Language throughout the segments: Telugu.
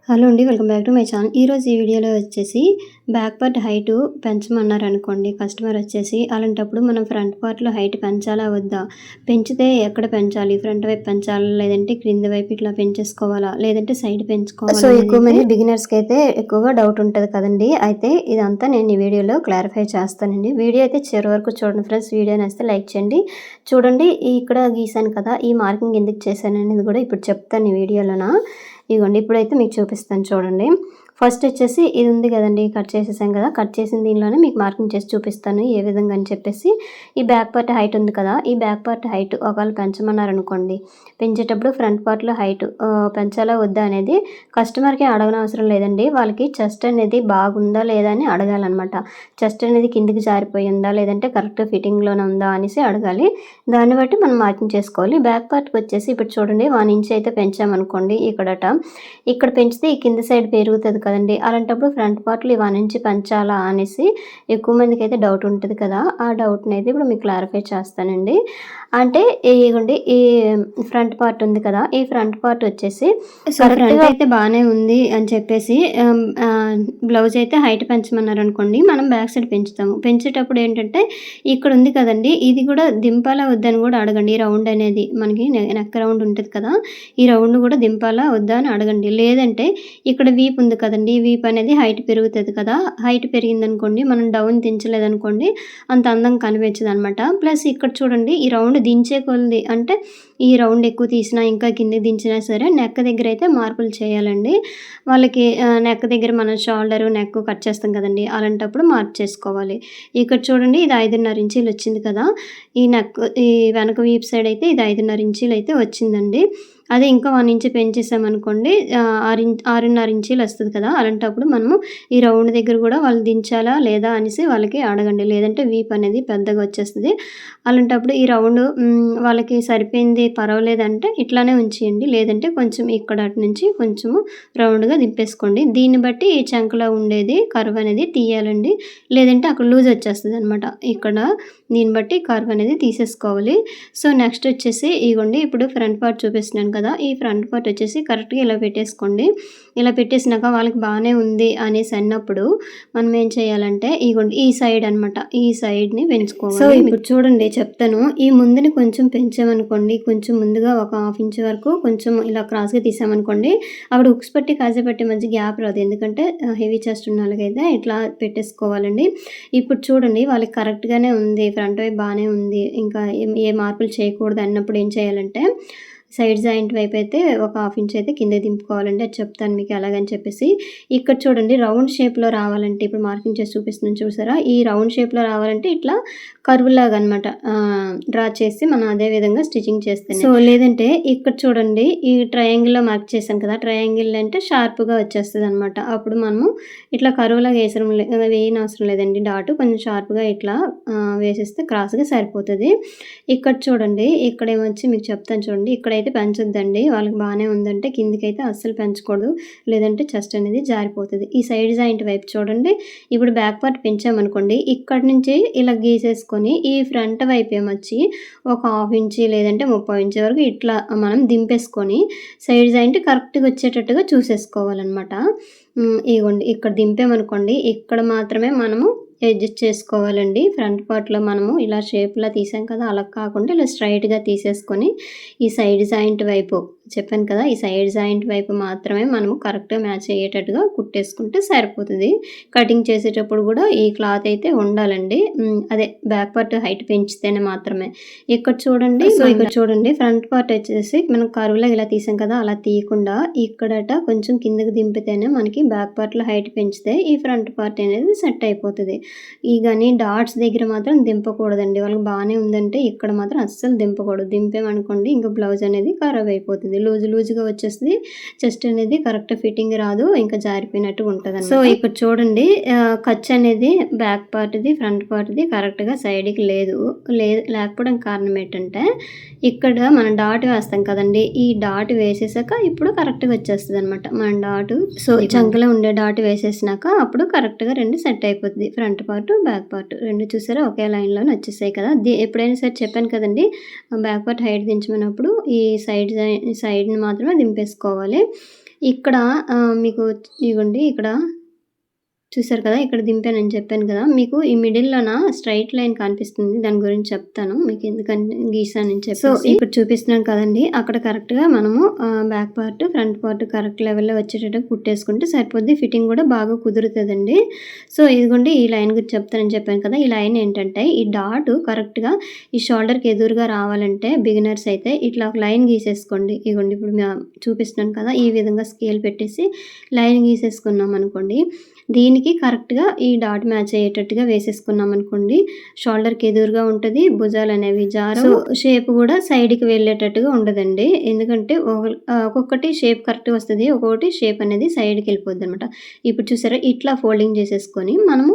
హలో అండి. Welcome back to my channel. ఈరోజు ఈ వీడియోలో వచ్చేసి బ్యాక్ పార్ట్ హైటు పెంచమన్నారనుకోండి కస్టమర్ వచ్చేసి. అలాంటప్పుడు మనం ఫ్రంట్ పార్ట్‌లో హైట్ పెంచాలా వద్దా? పెంచితే ఎక్కడ పెంచాలి? ఫ్రంట్ వైపు పెంచాలా? లేదంటే క్రింద వైపు ఇట్లా పెంచేసుకోవాలా? లేదంటే సైడ్ పెంచుకోవాలా? సో, ఎక్కువ మంది బిగినర్స్‌కైతే ఎక్కువగా డౌట్ ఉంటది కదండీ! అయితే ఇదంతా నేను ఈ వీడియోలో క్లారిఫై చేస్తానండి. వీడియో అయితే చివరి వరకు చూడండి ఫ్రెండ్స్. వీడియో నచ్చితే లైక్ చేయండి. చూడండి ఇక్కడ గీసాను కదా! ఈ మార్కింగ్ ఎందుకు చేశాననేది కూడా ఇప్పుడు చెప్తాను ఈ వీడియోలోన. ఇదిగోండి ఇప్పుడైతే మీకు చూపిస్తాను చూడండి. ఫస్ట్ వచ్చేసి ఇది ఉంది కదండీ! కట్ చేసేసాం కదా! కట్ చేసిన దీనిలోనే మీకు మార్కింగ్ చేసి చూపిస్తాను ఏ విధంగా అని చెప్పేసి. ఈ బ్యాక్ పార్ట్ హైట్ ఉంది కదా! ఈ బ్యాక్ పార్ట్ హైట్ ఒకవేళ పెంచమన్నారనుకోండి, పెంచేటప్పుడు ఫ్రంట్ పార్ట్‌లో హైట్ పెంచాలా వద్దా అనేది కస్టమర్‌కి అడగనవసరం లేదండి. వాళ్ళకి చెస్ట్ అనేది బాగుందా లేదా అని అడగాలనమాట. చెస్ట్ అనేది కిందికి జారిపోయిందా? లేదంటే కరెక్ట్ ఫిట్టింగ్‌లోనే ఉందా అనేసి అడగాలి. దాన్ని బట్టి మనం మార్కింగ్ చేసుకోవాలి. బ్యాక్ పార్ట్‌కి వచ్చేసి ఇప్పుడు చూడండి 1 ఇంచ్ అయితే పెంచామనుకోండి ఇక్కడ పెంచితే ఈ కింద సైడ్ పెరుగుతది కదండీ! అలాంటప్పుడు ఫ్రంట్ పార్ట్‌లో ఈ 1 ఇంచ్ పెంచాలా అనేసి ఎక్కువ మందికైతే డౌట్ ఉంటది కదా! ఆ డౌట్‌నైతే ఇప్పుడు మీకు క్లారిఫై చేస్తానండి. అంటే ఇగోండి ఈ ఫ్రంట్ పార్ట్ ఉంది కదా! ఈ ఫ్రంట్ పార్ట్ వచ్చేసి ఫ్రంట్ అయితే బానే ఉంది అని చెప్పేసి బ్లౌజ్ అయితే హైట్ పెంచమన్నారనుకోండి, మనం బ్యాక్ సైడ్ పెంచుతాము. పెంచేటప్పుడు ఏంటంటే ఇక్కడ ఉంది కదండీ! ఇది కూడా దింపాలా వద్దని కూడా అడగండి. ఈ రౌండ్ అనేది మనకి నెక్ రౌండ్ ఉంటది కదా! ఈ రౌండ్ కూడా దింపాలా వద్దా అని అడగండి. లేదంటే ఇక్కడ వీప్ ఉంది కదండీ! ఈ వీప్ అనేది హైట్ పెరుగుతది కదా! హైట్ పెరిగిందనుకోండి, మనం డౌన్ దించలేదనుకోండి అంత అందంగా కనిపించదనమాట. ప్లస్ ఇక్కడ చూడండి ఈ రౌండ్ దించే కొలది అంటే ఈ రౌండ్ ఎక్కువ తీసినా, ఇంకా కిందకి దించినా సరే నెక్ దగ్గర అయితే మార్పులు చేయాలండి. వాళ్ళకి నెక్ దగ్గర మనం షోల్డరు, నెక్ కట్ చేస్తాం కదండీ! అలాంటప్పుడు మార్పు చేసుకోవాలి. ఇక్కడ చూడండి ఇది 5.5 ఇంచీలు వచ్చింది కదా! ఈ వెనక వీప్ సైడ్ అయితే ఇది 5.5 ఇంచీలు అయితే వచ్చిందండి. అదే ఇంకా 1 ఇంచ్ పెంచేసామనుకోండి 6.5 ఇంచీలు వస్తది కదా! అలాంటప్పుడు మనము ఈ రౌండ్ దగ్గర కూడా వాళ్ళు దించాలా లేదా అనేసి వాళ్ళకి అడగండి. లేదంటే వీప్ అనేది పెద్దగా వచ్చేస్తది. అలాంటప్పుడు ఈ రౌండ్ వాళ్ళకి సరిపోయింది పర్వాలేదంటే ఇట్లానే ఉంచేయండి. లేదంటే కొంచెం ఇక్కడ అటు నుంచి కొంచెము రౌండ్‌గా దింపేసుకోండి. దీన్ని బట్టి ఈ చంకలో ఉండేది కర్వ్ అనేది తీయాలండి. లేదంటే అక్కడ లూజ్ వచ్చేస్తదనమాట. ఇక్కడ దీన్ని బట్టి కర్వ్ అనేది తీసేసుకోవాలి. సో, నెక్స్ట్ వచ్చేసి ఇగోండి ఇప్పుడు ఫ్రంట్ పార్ట్ చూపిస్తున్నాను కదా! ఈ ఫ్రంట్ పార్ట్ వచ్చేసి కరెక్ట్‌గా ఇలా పెట్టేసుకోండి. ఇలా పెట్టేసినాక వాళ్ళకి బానే ఉంది అనేసి అన్నప్పుడు మనం ఏం చేయాలంటే ఇగోండి ఈ సైడ్ అనమాట. ఈ సైడ్‌ని పెంచుకోవాలి. సో, ఇప్పుడు చూడండి చెప్తాను. ఈ ముందుని కొంచెం పెంచామనుకోండి, కొంచెం ముందుగా ఒక హాఫ్ ఇంచ్ వరకు కొంచెం ఇలా క్రాస్‌గా తీసామనుకోండి, అక్కడ హుక్స్ పట్టి, కాజా పట్టి మధ్య గ్యాప్ రాదు. ఎందుకంటే హెవీ చెస్ట్ ఉన్న వాళ్ళకైతే ఇట్లా పెట్టేసుకోవాలండి. ఇప్పుడు చూడండి వాళ్ళకి కరెక్ట్‌గానే ఉంది. ఫ్రంట్ వైపు బానే ఉంది. ఇంకా ఏ మార్పులు చేయకూడదు అన్నప్పుడు ఏం చేయాలంటే సైడ్ జాయింట్ వైపు అయితే ఒక హాఫ్ ఇంచ్ అయితే కిందకి దింపుకోవాలండి. అది చెప్తాను మీకు ఎలాగని చెప్పేసి. ఇక్కడ చూడండి రౌండ్ షేప్‌లో రావాలంటే ఇప్పుడు మార్కింగ్ చేసి చూపిస్తున్నాను చూసారా? ఈ రౌండ్ షేప్‌లో రావాలంటే ఇట్లా కర్వ్‌లాగా అనమాట. డ్రా చేసి మనం అదే విధంగా స్టిచ్చింగ్ చేస్తేనే. సో, లేదంటే ఇక్కడ చూడండి ఈ ట్రయాంగిల్‌లో మార్క్ చేశాం కదా! ట్రయాంగిల్ అంటే షార్ప్‌గా వచ్చేస్తదనమాట. అప్పుడు మనము ఇట్లా కర్వ్‌లాగా వేయనవసరం లేదండి డాట్. కొంచెం షార్ప్‌గా ఇట్లా వేసేస్తే క్రాస్‌గా సరిపోతది. ఇక్కడ చూడండి ఇక్కడేమొచ్చి మీకు చెప్తాను చూడండి. ఇక్కడైతే పెంచొద్దండి. వాళ్ళకి బానే ఉందంటే కిందకైతే అస్సలు పెంచకూడదు. లేదంటే చెస్ట్ అనేది జారిపోతది. ఈ సైడ్ జాయింట్ వైపు చూడండి. ఇప్పుడు బ్యాక్ పార్ట్ పెంచామనుకోండి. ఇక్కడి నుంచి ఇలా గీసేసుకొని ఈ ఫ్రంట్ వైపు ఏమొచ్చి ఒక హాఫ్ ఇంచ్ లేదంటే 30 ఇంచ్ వరకు ఇట్లా మనం దింపేసుకొని సైడ్ జాయింట్ కరెక్ట్‌గా వచ్చేటట్టుగా చూసేసుకోవాలనమాట. ఇగోండి ఇక్కడ దింపామనుకోండి. ఇక్కడ మాత్రమే మనము అడ్జస్ట్ చేసుకోవాలండి. ఫ్రంట్ పార్ట్‌లో మనము ఇలా షేప్‌లా తీసాం కదా! అలా కాకుండా ఇలా స్ట్రెయిట్‌గా తీసేసుకొని ఈ సైడ్ జాయింట్ వైపు చెప్పాను కదా! ఈ సైడ్ జాయింట్ వైపు మాత్రమే మనము కరెక్ట్‌గా మ్యాచ్ అయ్యేటట్టుగా కుట్టేసుకుంటే సరిపోతది. కటింగ్ చేసేటప్పుడు కూడా ఈ క్లాత్ అయితే ఉండాలండి. అదే బ్యాక్ పార్ట్ హైట్ పెంచితేనే మాత్రమే. ఇక్కడ చూడండి సో, ఇక్కడ చూడండి ఫ్రంట్ పార్ట్ వచ్చేసి మనం కర్వ్‌లో ఇలా తీసాం కదా! అలా తీయకుండా ఇక్కడట కొంచెం కిందకి దింపితేనే మనకి బ్యాక్ పార్ట్‌లో హైట్ పెంచితే ఈ ఫ్రంట్ పార్ట్ అనేది సెట్ అయిపోతది. గాని డాట్స్ దగ్గర మాత్రం దింపకూడదండి. వాళ్ళకి బానే ఉందంటే ఇక్కడ మాత్రం అస్సలు దింపకూడదు. దింపామనుకోండి ఇంక బ్లౌజ్ అనేది ఖరాబ్ అయిపోతది. లూజ్‌గా వచ్చేస్తది. చెస్ట్ అనేది కరెక్ట్ ఫిట్టింగ్ రాదు. ఇంకా జారిపోయినట్టు ఉంటదనమాట. సో, ఇక్కడ చూడండి ఖర్చు అనేది బ్యాక్ పార్ట్‌ది, ఫ్రంట్ పార్ట్‌ది కరెక్ట్‌గా సైడ్‌కి లేకపోవడానికి కారణం ఏంటంటే ఇక్కడ మనం డాట్ వేస్తాం కదండీ! ఈ డాట్ వేసేసాక ఇప్పుడు కరెక్ట్‌గా వచ్చేస్తదనమాట. మన డాటు సో, చంకలో ఉండే డాట్ వేసేసినాక అప్పుడు కరెక్ట్‌గా 2 సెట్ అయిపోతది. ఫ్రంట్ పార్ట్, బ్యాక్ పార్ట్ 2 చూసారా ఒకే లైన్‌లోనే వచ్చేసాయి కదా! ఎప్పుడైనా సరే చెప్పాను కదండీ! బ్యాక్ పార్ట్ హైట్ దించమన్నప్పుడు ఈ సైడ్‌ని మాత్రమే దింపేసుకోవాలి. ఇక్కడ మీకు ఇగోండి ఇక్కడ చూసారు కదా! ఇక్కడ దింపానని చెప్పాను కదా! మీకు ఈ మిడిల్‌లోన స్ట్రెయిట్ లైన్ కనిపిస్తుంది. దాని గురించి చెప్తాను. మీకు ఎందుకని గీసానని చెప్పేసి. సో, ఇప్పుడు చూపిస్తున్నాను కదండీ! అక్కడ కరెక్ట్‌గా మనము back part, front part correct లెవెల్‌లో వచ్చేటట్టు కుట్టేసుకుంటే సరిపోద్ది. ఫిట్టింగ్ కూడా బాగా కుదురుతదండి. సో, ఇదిగోండి ఈ లైన్ గురించి చెప్తానని చెప్పాను కదా! ఈ లైన్ ఏంటంటే ఈ డాట్ కరెక్ట్‌గా ఈ షోల్డర్‌కి ఎదురుగా రావాలంటే బిగినర్స్ అయితే ఇట్లా ఒక లైన్ గీసేసుకోండి. ఇగోండి ఇప్పుడు చూపిస్తున్నాను కదా! ఈ విధంగా స్కేల్ పెట్టేసి లైన్ గీసేసుకున్నామనుకోండి. దీనికి కరెక్ట్‌గా ఈ డాట్ మ్యాచ్ అయ్యేటట్టుగా వేసేసుకున్నామనుకోండి. షోల్డర్‌కి ఎదురుగా ఉంటది. భుజాలనేవి జారవు. సో, షేప్ కూడా సైడ్‌కి వెళ్ళేటట్టుగా ఉండదండి. ఎందుకంటే ఒక్కొక్కటి షేప్ కరెక్ట్‌గా వస్తది. ఒక్కొక్కటి షేప్ అనేది సైడ్‌కెళ్ళిపోద్దనమాట. ఇప్పుడు చూసారా ఇట్లా ఫోల్డింగ్ చేసేసుకొని మనము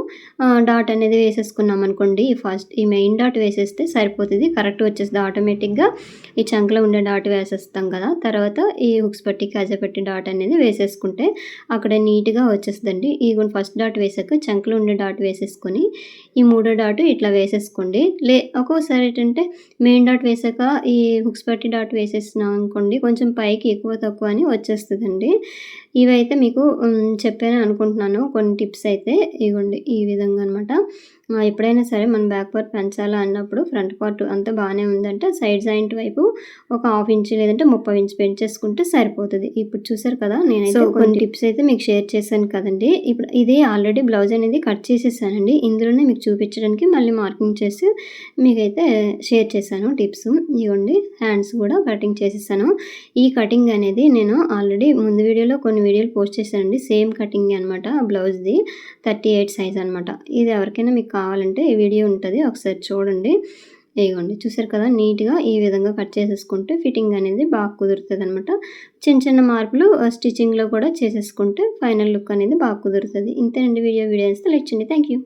డాట్ అనేది వేసేసుకున్నామనుకోండి. ఈ మెయిన్ డాట్ వేసేస్తే సరిపోతది. కరెక్ట్‌గా వచ్చేస్తది ఆటోమేటిక్‌గా. ఈ చంకలో ఉండే డాట్ వేసేస్తాం కదా! తర్వాత ఈ హుక్స్ పట్టి, కాజా పట్టి డాట్ అనేది వేసేసుకుంటే అక్కడ నీట్‌గా వచ్చేస్తదండి. ఇగోండి ఫస్ట్ డాట్ వేసాక చంకలో ఉండే డాట్ వేసేసుకొని, ఈ మూడో డాట్ ఇట్లా వేసేసుకోండి. ఒక్కోసారి ఏంటంటే మెయిన్ డాట్ వేసాక ఈ హుక్స్ పట్టి డాట్ వేసేసినాం అనుకోండి కొంచెం పైకి ఎక్కువ తక్కువ అని వచ్చేస్తదండి. ఇవైతే మీకు చెప్పాను అనుకుంటున్నాను కొన్ని టిప్స్ అయితే. ఇగోండి ఈ విధంగా అనమాట. ఎప్పుడైనా సరే మనం బ్యాక్ పార్ట్ పెంచాలా అన్నప్పుడు ఫ్రంట్ పార్ట్ అంతా బానే ఉందంటే సైడ్ జాయింట్ వైపు ఒక 1/2 ఇంచ్ లేదంటే 30 ఇంచ్ పెంచేసుకుంటే సరిపోతది. ఇప్పుడు చూసారు కదా! నేనైతే కొన్ని టిప్స్ అయితే మీకు షేర్ చేశాను కదండీ! ఇప్పుడు ఇది ఆల్రెడీ బ్లౌజ్ అనేది కట్ చేసేసానండి. ఇందులోనే మీకు చూపించడానికి మళ్ళీ మార్కింగ్ చేసి మీకైతే షేర్ చేశాను టిప్స్. ఇగోండి హ్యాండ్స్ కూడా కటింగ్ చేసేసాను. ఈ కటింగ్ అనేది నేను ఆల్రెడీ ముందు వీడియోలో కొన్ని వీడియోలు పోస్ట్ చేశానండి. సేమ్ కటింగే అనమాట బ్లౌజ్‌ది 38 సైజ్ అనమాట. ఇది ఎవరికైనా మీకు కావాలంటే ఈ వీడియో ఉంటది. ఒకసారి చూడండి. ఇగోండి చూసారు కదా! నీట్‌గా ఈ విధంగా కట్ చేసేసుకుంటే ఫిట్టింగ్ అనేది బాగా కుదురుతదనమాట. చిన్న చిన్న మార్పులు స్టిచ్చింగ్‌లో కూడా చేసేసుకుంటే ఫైనల్ లుక్ అనేది బాగా కుదురుతది. ఇంతేనండి వీడియో. వీడియో నచ్చితే లైక్ చేయండి. Thank you.